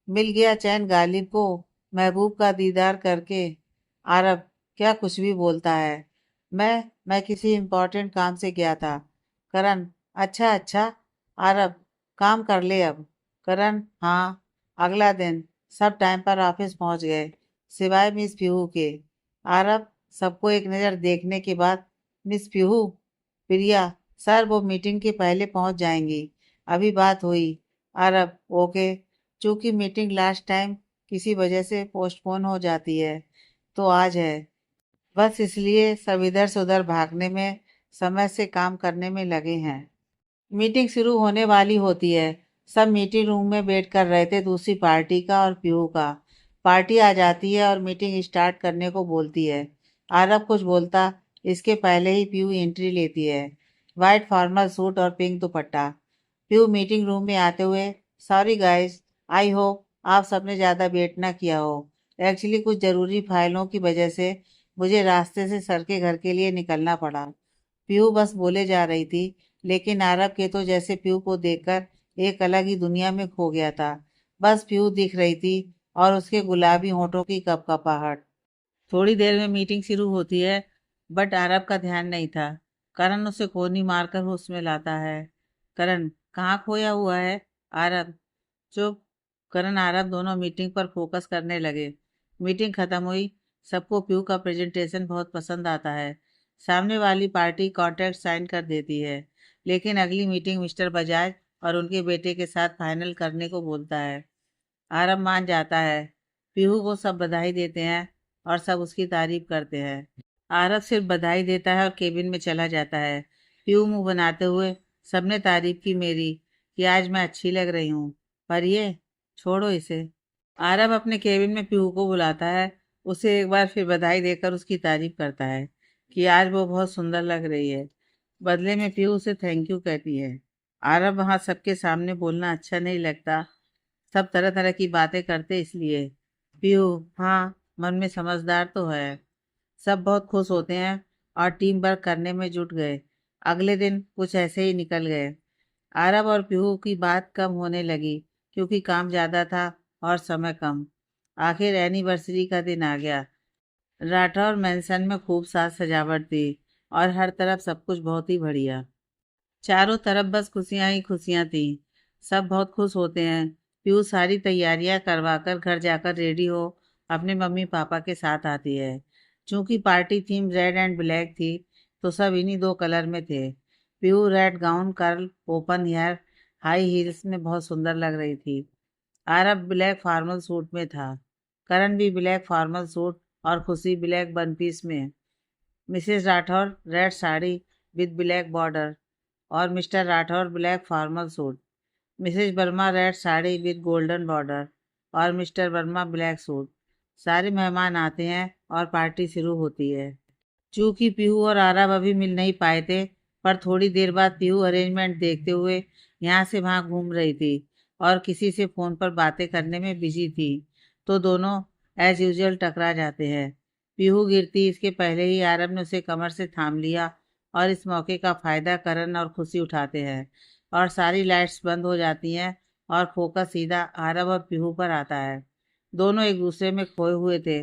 मिल गया चैन गालिब को महबूब का दीदार करके। आरब, क्या कुछ भी बोलता है। मैं किसी इम्पोर्टेंट काम से गया था। करण, अच्छा अच्छा। आरब, काम कर ले अब। करण, हाँ। अगला दिन सब टाइम पर ऑफिस पहुंच गए, सिवाय मिस पीहू के। आरब सबको एक नज़र देखने के बाद, मिस पीहू, प्रिया, सर वो मीटिंग के पहले पहुंच जाएंगी, अभी बात हुई। अरब, ओके। चूंकि मीटिंग लास्ट टाइम किसी वजह से पोस्टपोन हो जाती है, तो आज है, बस इसलिए सब इधर से उधर भागने में, समय से काम करने में लगे हैं। मीटिंग शुरू होने वाली होती है। सब मीटिंग रूम में वेट कर रहे थे दूसरी पार्टी का और पीहू का। पार्टी आ जाती है और मीटिंग स्टार्ट करने को बोलती है। आरब कुछ बोलता इसके पहले ही पीहू एंट्री लेती है, वाइट फॉर्मल सूट और पिंक दुपट्टा। पीहू मीटिंग रूम में आते हुए, सॉरी गाइस, आई होप आप सबने ज़्यादा वेट ना किया हो। एक्चुअली कुछ ज़रूरी फाइलों की वजह से मुझे रास्ते से सर के घर के लिए निकलना पड़ा। पीहू बस बोले जा रही थी, लेकिन आरब के तो जैसे पीहू को देखकर एक अलग ही दुनिया में खो गया था। बस पीहू दिख रही थी और उसके गुलाबी होठों की कपकपाहट। थोड़ी देर में मीटिंग शुरू होती है, बट आरब का ध्यान नहीं था। करण उसे कोनी मारकर होश में लाता है। करण, कहाँ खोया हुआ है? आरब, चुप। करण आरब दोनों मीटिंग पर फोकस करने लगे। मीटिंग खत्म हुई। सबको पीयू का प्रेजेंटेशन बहुत पसंद आता है। सामने वाली पार्टी कॉन्ट्रैक्ट साइन कर देती है, लेकिन अगली मीटिंग मिस्टर बजाज और उनके बेटे के साथ फाइनल करने को बोलता है। आरब मान जाता है। पीहू को सब बधाई देते हैं और सब उसकी तारीफ करते हैं। आरब सिर्फ बधाई देता है और केबिन में चला जाता है। पीहू मुंह बनाते हुए, सबने तारीफ की मेरी, कि आज मैं अच्छी लग रही हूँ, पर ये, छोड़ो इसे। आरब अपने केबिन में पीहू को बुलाता है। उसे एक बार फिर बधाई देकर उसकी तारीफ करता है कि आज वो बहुत सुंदर लग रही है। बदले में पीहू उसे थैंक यू कहती है। आरब वहाँ सबके सामने बोलना अच्छा नहीं लगता। सब तरह तरह की बातें करते इसलिए। पीहू, हाँ, मन में समझदार तो है। सब बहुत खुश होते हैं और टीम वर्क करने में जुट गए। अगले दिन कुछ ऐसे ही निकल गए। आरब और पीहू की बात कम होने लगी, क्योंकि काम ज़्यादा था और समय कम। आखिर एनिवर्सरी का दिन आ गया। राठौर मैंसन में खूब साज सजावट थी और हर तरफ सब कुछ बहुत ही बढ़िया। चारों तरफ बस खुशियां ही खुशियां थी। सब बहुत खुश होते हैं। पीयू सारी तैयारियां करवाकर घर जाकर रेडी हो अपने मम्मी पापा के साथ आती है। चूंकि party theme red and black थी, तो सब इन्हीं दो कलर में थे। Piyu red gown, curl, open hair, high heels में बहुत सुंदर लग रही थी। आरब ब्लैक फॉर्मल सूट में था। करण भी ब्लैक फॉर्मल सूट और खुशी ब्लैक वन पीस में। Mrs Rathore red sari with black border और mister Rathore black formal suit. Mrs Verma red sari with golden border और मिस्टर वर्मा ब्लैक सूट। सारे मेहमान आते हैं और पार्टी शुरू होती है। चूंकि पीहू और आरब अभी मिल नहीं पाए थे, पर थोड़ी देर बाद पीहू अरेंजमेंट देखते हुए यहाँ से वहाँ घूम रही थी और किसी से फोन पर बातें करने में बिजी थी, तो दोनों एज यूजुअल टकरा जाते हैं। पीहू गिरती इसके पहले ही आरब ने उसे कमर से थाम लिया और इस मौके का फायदा करण और खुशी उठाते हैं और सारी लाइट्स बंद हो जाती हैं और फोकस सीधा आरब और पीहू पर आता है। दोनों एक दूसरे में खोए हुए थे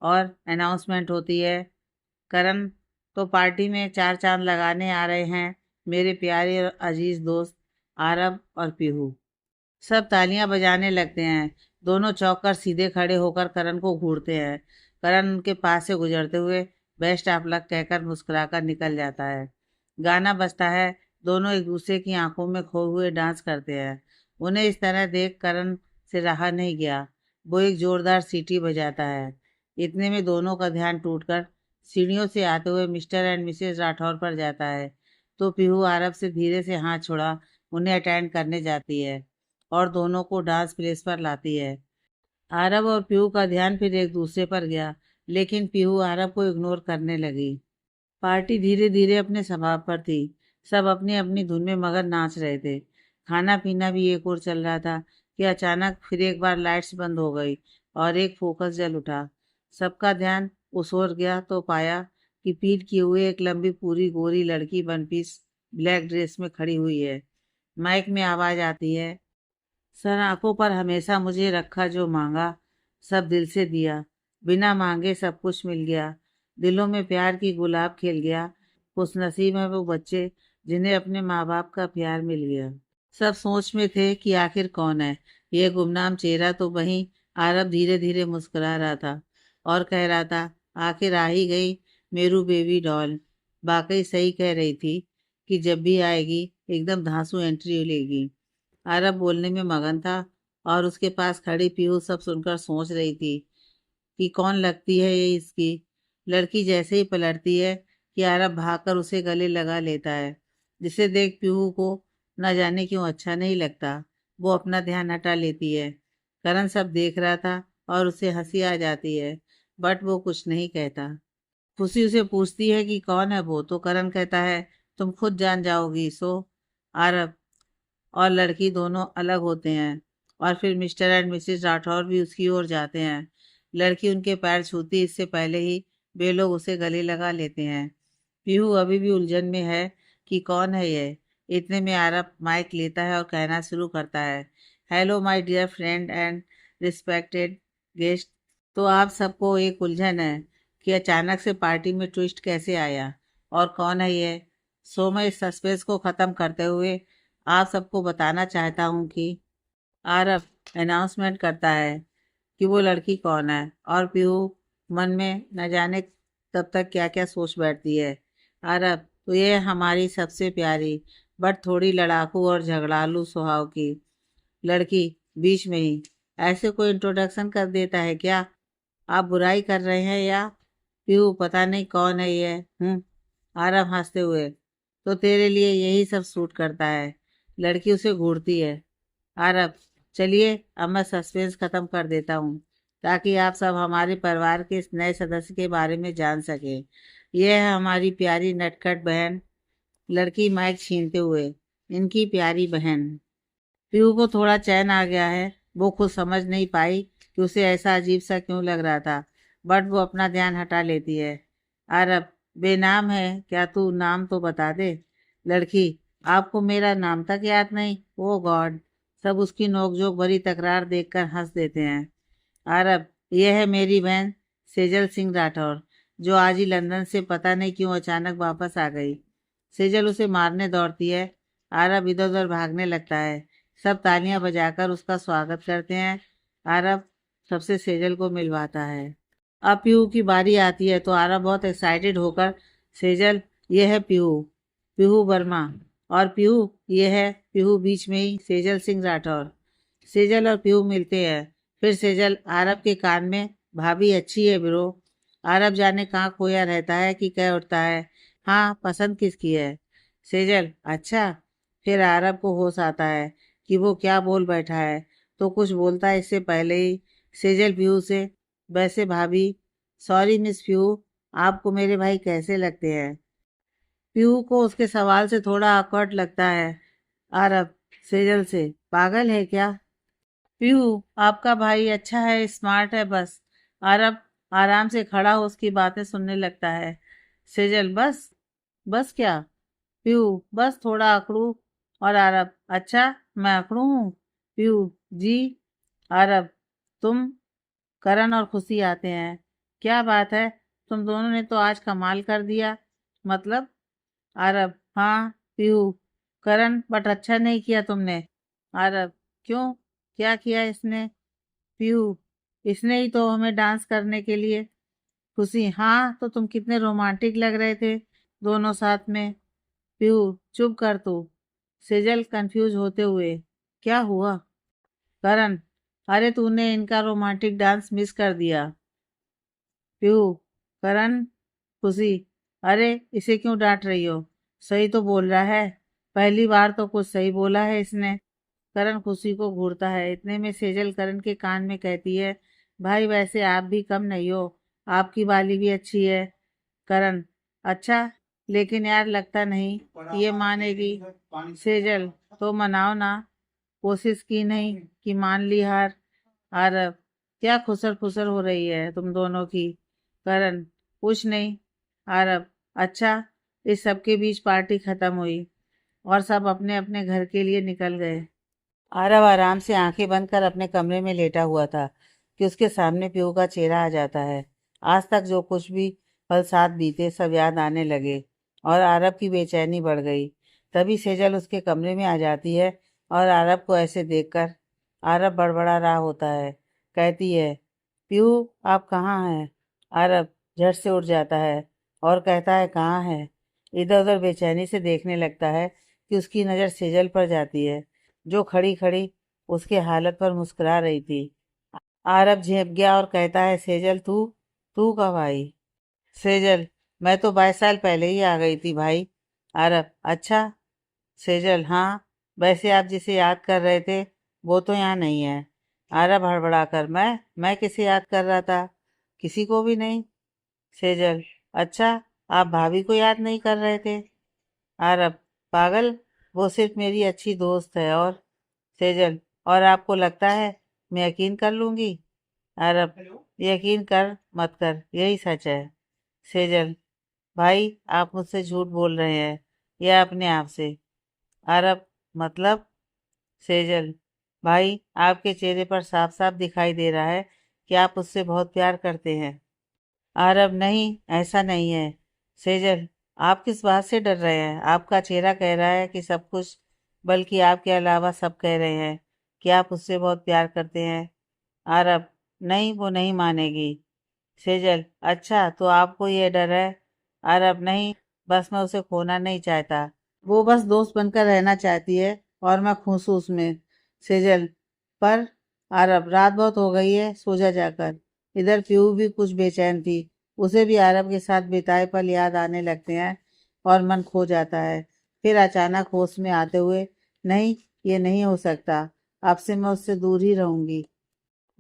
और अनाउंसमेंट होती है। करण, तो पार्टी में चार चांद लगाने आ रहे हैं मेरे प्यारे और अजीज दोस्त आरब और पीहू। सब तालियां बजाने लगते हैं। दोनों चौंक कर सीधे खड़े होकर करण को घूरते हैं। करण उनके पास से गुजरते हुए बेस्ट ऑफ लक कहकर मुस्कुराकर निकल जाता है। गाना बजता है। दोनों एक दूसरे की आंखों में खोए हुए डांस करते हैं। उन्हें इस तरह देख करण से रहा नहीं गया। वो एक जोरदार सीटी बजाता है। इतने में दोनों का ध्यान टूटकर सीढ़ियों से आते हुए मिस्टर एंड मिसेस राठौर पर जाता है, तो पीहू आरब से धीरे से हाथ छुड़ा उन्हें अटेंड करने जाती है और दोनों को डांस प्लेस पर लाती है। आरब और पीहू का ध्यान फिर एक दूसरे पर गया, लेकिन पीहू आरब को इग्नोर करने लगी। पार्टी धीरे धीरे अपने स्वभाव पर थी। सब अपनी अपनी धुन में मगन नाच रहे थे। खाना पीना भी एक और चल रहा था कि अचानक फिर एक बार लाइट्स बंद हो गई और एक फोकस जल उठा। सबका ध्यान उस ओर गया तो पाया कि पीठ किए हुए एक लंबी पूरी गोरी लड़की वन पीस ब्लैक ड्रेस में खड़ी हुई है। माइक में आवाज आती है, सर आंखों पर हमेशा मुझे रखा जो मांगा, सब दिल से दिया, बिना मांगे सब कुछ मिल गया, दिलों में प्यार की गुलाब खिल गया, खुशनसीब है वो बच्चे जिन्हें अपने माँ बाप का प्यार मिल गया। सब सोच में थे कि आखिर कौन है ये गुमनाम चेहरा, तो वहीं आरब धीरे धीरे मुस्कुरा रहा था और कह रहा था, आखिर आ ही गई मेरू बेबी डॉल। वाकई सही कह रही थी कि जब भी आएगी एकदम धांसू एंट्री लेगी। आरब बोलने में मगन था और उसके पास खड़ी पीहू सब सुनकर सोच रही थी कि कौन लगती है ये इसकी। लड़की जैसे ही पलटती है कि आरब भागकर उसे गले लगा लेता है, जिसे देख पीहू को न जाने क्यों अच्छा नहीं लगता। वो अपना ध्यान हटा लेती है। करण सब देख रहा था और उसे हंसी आ जाती है, बट वो कुछ नहीं कहता। खुशी उसे पूछती है कि कौन है वो, तो करण कहता है, तुम खुद जान जाओगी। सो आरब और लड़की दोनों अलग होते हैं और फिर मिस्टर एंड मिसेस राठौर भी उसकी ओर जाते हैं। लड़की उनके पैर छूती इससे पहले ही वे लोग उसे गले लगा लेते हैं। पीहू अभी भी उलझन में है कि कौन है ये। इतने में आरब माइक लेता है और कहना शुरू करता है, hello my dear friend and respected guest. तो आप सबको एक उलझन है कि अचानक से पार्टी में ट्विस्ट कैसे आया और कौन है ये। सो मैं इस सस्पेंस को ख़त्म करते हुए आप सबको बताना चाहता हूँ कि आरब अनाउंसमेंट करता है कि वो लड़की कौन है, और पीहू मन में न जाने तब तक क्या क्या सोच बैठती है। आरब, तो ये हमारी सबसे प्यारी बट थोड़ी लड़ाकू और झगड़ालू स्वभाव की लड़की बीच में ही ऐसे कोई इंट्रोडक्शन कर देता है क्या? आप बुराई कर रहे हैं या? पीहू, पता नहीं कौन है ये। आरब हंसते हुए, तो तेरे लिए यही सब सूट करता है। लड़की उसे घूरती है। आरब, चलिए अब मैं सस्पेंस खत्म कर देता हूँ ताकि आप सब हमारे परिवार के इस नए सदस्य के बारे में जान सकें। यह है हमारी प्यारी नटखट बहन। लड़की माइक छीनते हुए, इनकी प्यारी बहन। पीहू को थोड़ा चैन आ गया है। वो खुद समझ नहीं पाई कि उसे ऐसा अजीब सा क्यों लग रहा था, बट वो अपना ध्यान हटा लेती है। आरब, बेनाम है क्या तू? नाम तो बता दे। लड़की, आपको मेरा नाम तक याद नहीं? ओ गॉड। सब उसकी नोकझोंक भरी तकरार देखकर हंस देते हैं। आरब, यह है मेरी बहन सेजल सिंह राठौर, जो आज ही लंदन से पता नहीं क्यों अचानक वापस आ गई। सेजल उसे मारने दौड़ती है। आरब इधर उधर भागने लगता है। सब तालियां बजाकर उसका स्वागत करते हैं। आरब सबसे सेजल को मिलवाता है। अब पीहू की बारी आती है तो आरब बहुत एक्साइटेड होकर, सेजल, ये है पीहू, पीहू वर्मा। और पीहू, ये है पीहू बीच में ही सेजल सिंह राठौर। सेजल और पीहू मिलते हैं। फिर सेजल आरब के कान में, भाभी अच्छी है ब्रो। आरब जाने कहाँ खोया रहता है कि कह उठता है, हाँ पसंद किसकी है? सेजल, अच्छा। फिर आरब को होश आता है कि वो क्या बोल बैठा है, तो कुछ बोलता है इससे पहले ही सेजल पीहू से, वैसे भाभी, सॉरी मिस पीहू, आपको मेरे भाई कैसे लगते हैं? पीहू को उसके सवाल से थोड़ा awkward लगता है। आरब सेजल से, पागल है क्या? पीहू, आपका भाई अच्छा है, स्मार्ट है बस। आरब आराम से खड़ा हो उसकी बातें सुनने लगता है। सेजल, बस? बस क्या? पीहू, बस थोड़ा अकड़ू। और आरब, अच्छा, मैं अकड़ू हूँ? पीहू, जी। आरब, तुम? करण और खुशी आते हैं। क्या बात है, तुम दोनों ने तो आज कमाल कर दिया। मतलब? आरब, हाँ पीहू, करण, बट अच्छा नहीं किया तुमने। आरब, क्यों, क्या किया इसने? पीहू, इसने ही तो हमें डांस करने के लिए। खुशी, हाँ तो तुम कितने रोमांटिक लग रहे थे दोनों साथ में। पीहू, चुप कर तू। सेजल कंफ्यूज होते हुए, क्या हुआ? करण, अरे तूने इनका रोमांटिक डांस मिस कर दिया। पीहू, करण। खुशी, अरे इसे क्यों डांट रही हो? सही तो बोल रहा है। पहली बार तो कुछ सही बोला है इसने। करण खुशी को घूरता है। इतने में सेजल करण के कान में कहती है, भाई वैसे आप भी कम नहीं हो, आपकी बाली भी अच्छी है। करण, अच्छा, लेकिन यार लगता नहीं ये मानेगी। सेजल, तो मनाओ ना, कोशिश की नहीं कि मान ली हार। आरब, क्या खुसर फुसर हो रही है तुम दोनों की? करण, कुछ नहीं। आरब, अच्छा। इस सब के बीच पार्टी खत्म हुई और सब अपने अपने घर के लिए निकल गए। आरव आराम से आंखें बंद कर अपने कमरे में लेटा हुआ था कि उसके सामने पीहू का चेहरा आ जाता है। आज तक जो कुछ भी पल साथ बीते सब याद आने लगे और आरब की बेचैनी बढ़ गई। तभी सेजल उसके कमरे में आ जाती है और आरब को ऐसे देखकर आरब बड़बड़ा रहा होता है। कहती है, पीहू, आप कहाँ हैं? आरब झट से उठ जाता है और कहता है, कहाँ है? इधर उधर बेचैनी से देखने लगता है कि उसकी नज़र सेजल पर जाती है, जो खड़ी खड़ी उसके हालत पर मुस्कुरा रही थी। आरब झेप गया और कहता है, सेजल, तू तू कब आई? सेजल, मैं तो 22 साल पहले ही आ गई थी भाई। आरब, अच्छा। सेजल, हाँ, वैसे आप जिसे याद कर रहे थे वो तो यहाँ नहीं है। आरब हड़बड़ाकर, मैं किसे याद कर रहा था? किसी को भी नहीं। सेजल, अच्छा, आप भाभी को याद नहीं कर रहे थे? आरब, पागल, वो सिर्फ मेरी अच्छी दोस्त है। और सेजल, और आपको लगता है मैं यकीन कर लूंगी? अरब, यकीन कर मत कर, यही सच है। सेजल, भाई आप मुझसे झूठ बोल रहे हैं या अपने आप से? आरब, मतलब? सेजल, भाई आपके चेहरे पर साफ साफ दिखाई दे रहा है कि आप उससे बहुत प्यार करते हैं। आरब, नहीं, ऐसा नहीं है। सेजल, आप किस बात से डर रहे हैं? आपका चेहरा कह रहा है कि सब कुछ, बल्कि आपके अलावा सब कह रहे हैं कि आप उससे बहुत प्यार करते हैं। आरब, नहीं, वो नहीं मानेगी। सेजल, अच्छा तो आपको ये डर है? अरब, नहीं, बस मैं उसे खोना नहीं चाहता। वो बस दोस्त बनकर रहना चाहती है और मैं खुश हूँ उसमें। सेजल, पर अरब, रात बहुत हो गई है, सो जा जाकर। इधर पीहू भी कुछ बेचैन थी। उसे भी अरब के साथ बिताए पल याद आने लगते हैं और मन खो जाता है। फिर अचानक होश में आते हुए, नहीं, ये नहीं हो सकता। अब से मैं उससे दूर ही रहूंगी।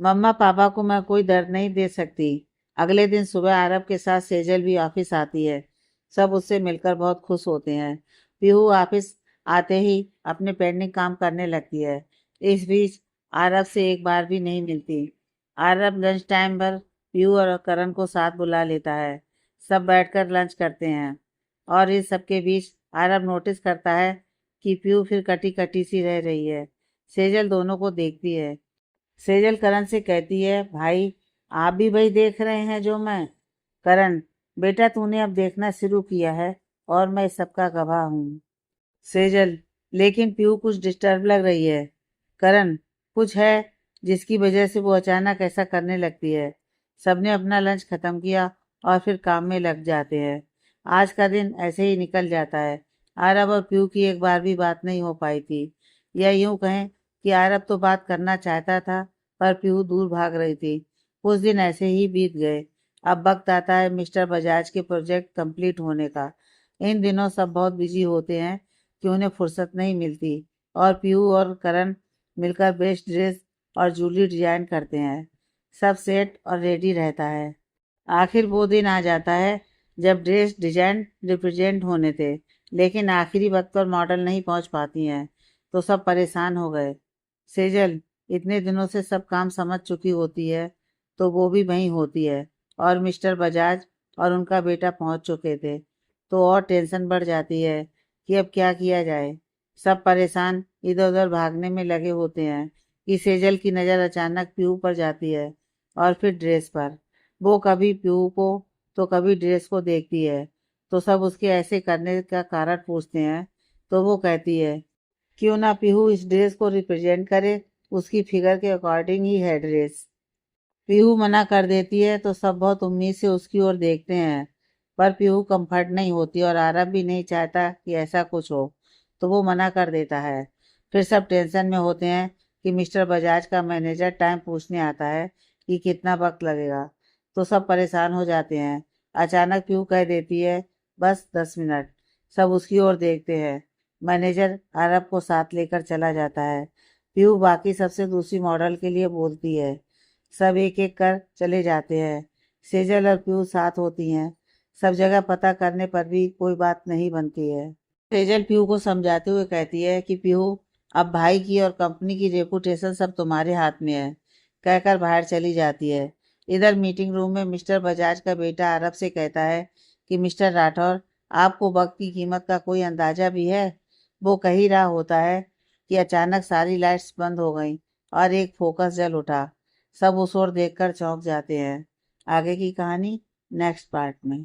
मम्मा पापा को मैं कोई दर्द नहीं दे सकती। अगले दिन सुबह आरब के साथ सेजल भी ऑफिस आती है। सब उससे मिलकर बहुत खुश होते हैं। पीहू ऑफिस आते ही अपने पेंडिंग काम करने लगती है। इस बीच आरब से एक बार भी नहीं मिलती। आरब लंच टाइम पर पीहू और करण को साथ बुला लेता है। सब बैठकर लंच करते हैं और इस सबके बीच आरब नोटिस करता है कि पीहू फिर कटी कटी सी रह रही है। सेजल दोनों को देखती है। सेजल करण से कहती है, भाई आप भी वही देख रहे हैं जो मैं? करण, बेटा तूने अब देखना शुरू किया है और मैं इस सबका गवाह हूँ। सेजल, लेकिन पीहू कुछ डिस्टर्ब लग रही है। करण, कुछ है जिसकी वजह से वो अचानक ऐसा करने लगती है। सबने अपना लंच खत्म किया और फिर काम में लग जाते हैं। आज का दिन ऐसे ही निकल जाता है। आरब और पीहू की एक बार भी बात नहीं हो पाई थी, या यूं कहें कि आरब तो बात करना चाहता था पर पीहू दूर भाग रही थी। कुछ दिन ऐसे ही बीत गए। अब वक्त आता है मिस्टर बजाज के प्रोजेक्ट कंप्लीट होने का। इन दिनों सब बहुत बिजी होते हैं कि उन्हें फुर्सत नहीं मिलती और पीहू और करण मिलकर बेस्ट ड्रेस और ज्वेलरी डिजाइन करते हैं। सब सेट और रेडी रहता है। आखिर वो दिन आ जाता है जब ड्रेस डिजाइन रिप्रेजेंट होने थे, लेकिन आखिरी वक्त पर मॉडल नहीं पहुंच पाती हैं, तो सब परेशान हो गए। सेजल, इतने दिनों से सब काम समझ चुकी होती है तो वो भी वहीं होती है, और मिस्टर बजाज और उनका बेटा पहुंच चुके थे तो और टेंशन बढ़ जाती है कि अब क्या किया जाए। सब परेशान इधर उधर भागने में लगे होते हैं कि सेजल की नज़र अचानक पीहू पर जाती है और फिर ड्रेस पर। वो कभी पीहू को तो कभी ड्रेस को देखती है तो सब उसके ऐसे करने का कारण पूछते हैं तो वो कहती है, क्यों ना पीहू इस ड्रेस को रिप्रेजेंट करे, उसकी फिगर के अकॉर्डिंग ही है ड्रेस। पीहू मना कर देती है तो सब बहुत उम्मीद से उसकी ओर देखते हैं, पर पीहू कंफर्ट नहीं होती और आरब भी नहीं चाहता कि ऐसा कुछ हो, तो वो मना कर देता है। फिर सब टेंशन में होते हैं कि मिस्टर बजाज का मैनेजर टाइम पूछने आता है कि कितना वक्त लगेगा, तो सब परेशान हो जाते हैं। अचानक पीहू कह देती है, बस 10 मिनट। सब उसकी ओर देखते हैं। मैनेजर आरब को साथ लेकर चला जाता है। पीहू बाकी सबसे दूसरी मॉडल के लिए बोलती है। सब एक एक कर चले जाते हैं। सेजल और पीहू साथ होती हैं। सब जगह पता करने पर भी कोई बात नहीं बनती है। सेजल पीहू को समझाते हुए कहती है कि पीहू, अब भाई की और कंपनी की रेपुटेशन सब तुम्हारे हाथ में है, कहकर बाहर चली जाती है। इधर मीटिंग रूम में मिस्टर बजाज का बेटा अरब से कहता है कि मिस्टर राठौर, आपको वक्त की कीमत का कोई अंदाजा भी है? वो कह ही रहा होता है कि अचानक सारी लाइट्स बंद हो गईं और एक फोकस जल उठा। सब उस ओर देखकर चौंक जाते हैं। आगे की कहानी नेक्स्ट पार्ट में।